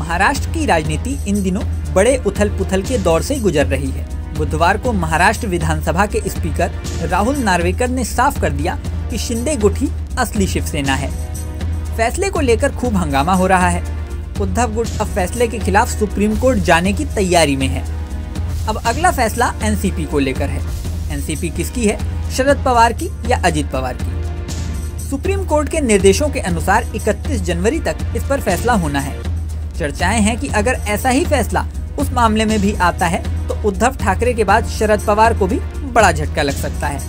महाराष्ट्र की राजनीति इन दिनों बड़े उथल पुथल के दौर से गुजर रही है। बुधवार को महाराष्ट्र विधानसभा के स्पीकर राहुल नार्वेकर ने साफ कर दिया कि शिंदे गुट ही असली शिवसेना है। फैसले को लेकर खूब हंगामा हो रहा है। उद्धव गुट अब फैसले के खिलाफ सुप्रीम कोर्ट जाने की तैयारी में है। अब अगला फैसला एनसीपी को लेकर है। एनसीपी किसकी है, शरद पवार की या अजित पवार की? सुप्रीम कोर्ट के निर्देशों के अनुसार 31 जनवरी तक इस पर फैसला होना है। चर्चाएं हैं कि अगर ऐसा ही फैसला उस मामले में भी आता है तो उद्धव ठाकरे के बाद शरद पवार को भी बड़ा झटका लग सकता है।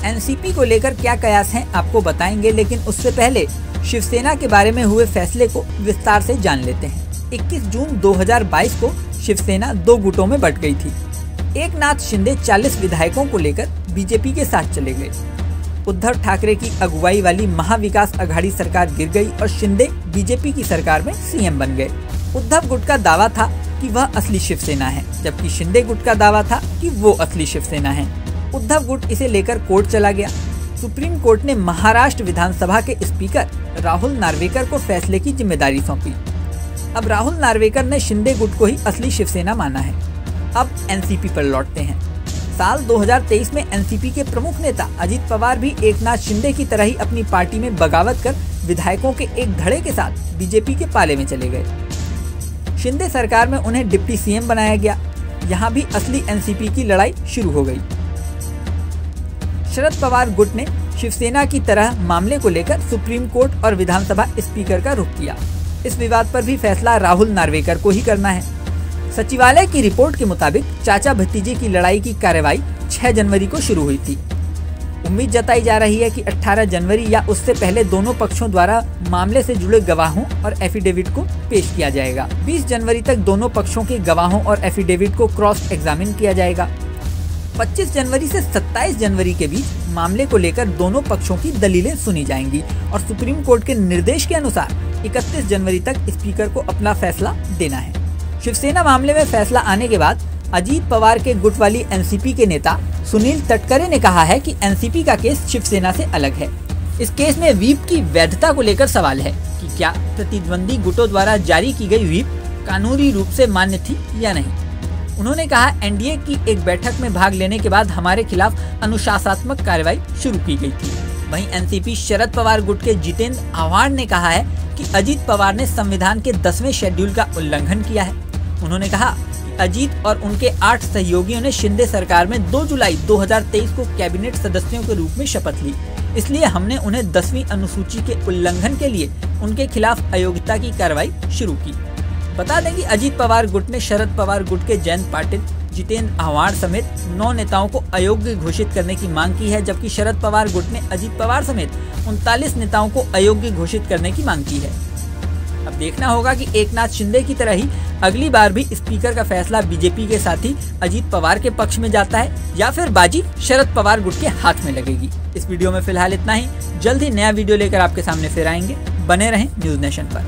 एनसीपी को लेकर क्या कयास हैं आपको बताएंगे, लेकिन उससे पहले शिवसेना के बारे में हुए फैसले को विस्तार से जान लेते हैं। 21 जून 2022 को शिवसेना 2 गुटों में बंट गई थी। एकनाथ शिंदे 40 विधायकों को लेकर बीजेपी के साथ चले गए। उद्धव ठाकरे की अगुवाई वाली महाविकास अघाड़ी सरकार गिर गई और शिंदे बीजेपी की सरकार में सीएम बन गए। उद्धव गुट का दावा था कि वह असली शिवसेना है, जबकि शिंदे गुट का दावा था कि वो असली शिवसेना है। उद्धव गुट इसे लेकर कोर्ट चला गया। सुप्रीम कोर्ट ने महाराष्ट्र विधानसभा के स्पीकर राहुल नार्वेकर को फैसले की जिम्मेदारी सौंपी। अब राहुल नार्वेकर ने शिंदे गुट को ही असली शिवसेना माना है। अब एनसीपी पर लौटते हैं। साल 2023 में एनसीपी के प्रमुख नेता अजित पवार भी एकनाथ शिंदे की तरह ही अपनी पार्टी में बगावत कर विधायकों के एक धड़े के साथ बीजेपी के पाले में चले गए। शिंदे सरकार में उन्हें डिप्टी सीएम बनाया गया। यहाँ भी असली एनसीपी की लड़ाई शुरू हो गई। शरद पवार गुट ने शिवसेना की तरह मामले को लेकर सुप्रीम कोर्ट और विधानसभा स्पीकर का रुख किया। इस विवाद पर भी फैसला राहुल नार्वेकर को ही करना है। सचिवालय की रिपोर्ट के मुताबिक चाचा भतीजे की लड़ाई की कार्रवाई 6 जनवरी को शुरू हुई थी। उम्मीद जताई जा रही है कि 18 जनवरी या उससे पहले दोनों पक्षों द्वारा मामले से जुड़े गवाहों और एफिडेविट को पेश किया जाएगा। 20 जनवरी तक दोनों पक्षों के गवाहों और एफिडेविट को क्रॉस एग्जामिन किया जाएगा। 25 जनवरी से 27 जनवरी के बीच मामले को लेकर दोनों पक्षों की दलीलें सुनी जाएंगी और सुप्रीम कोर्ट के निर्देश के अनुसार 31 जनवरी तक स्पीकर को अपना फैसला देना है। शिवसेना मामले में फैसला आने के बाद अजीत पवार के गुट वाली एनसीपी के नेता सुनील तटकरे ने कहा है कि एनसीपी का केस शिवसेना से अलग है। इस केस में व्हीप की वैधता को लेकर सवाल है कि क्या प्रतिद्वंदी गुटों द्वारा जारी की गई व्हीप कानूनी रूप से मान्य थी या नहीं। उन्होंने कहा, एनडीए की एक बैठक में भाग लेने के बाद हमारे खिलाफ अनुशासनात्मक कार्रवाई शुरू की गई थी। वहीं एनसीपी शरद पवार गुट के जितेंद्र आव्हाड ने कहा है कि अजीत पवार ने संविधान के 10वें शेड्यूल का उल्लंघन किया है। उन्होंने कहा कि अजीत और उनके 8 सहयोगियों ने शिंदे सरकार में 2 जुलाई 2023 को कैबिनेट सदस्यों के रूप में शपथ ली, इसलिए हमने उन्हें 10वीं अनुसूची के उल्लंघन के लिए उनके खिलाफ अयोग्यता की कार्रवाई शुरू की। बता दें कि अजीत पवार गुट ने शरद पवार गुट के जयंत पाटिल, जितेंद्र आव्हाड समेत 9 नेताओं को अयोग्य घोषित करने की मांग की है, जबकि शरद पवार गुट ने अजीत पवार समेत 39 नेताओं को अयोग्य घोषित करने की मांग की है। अब देखना होगा कि एकनाथ शिंदे की तरह ही अगली बार भी स्पीकर का फैसला बीजेपी के साथी अजीत पवार के पक्ष में जाता है या फिर बाजी शरद पवार गुट के हाथ में लगेगी। इस वीडियो में फिलहाल इतना ही। जल्द ही नया वीडियो लेकर आपके सामने फिर आएंगे। बने रहें न्यूज़ नेशन पर।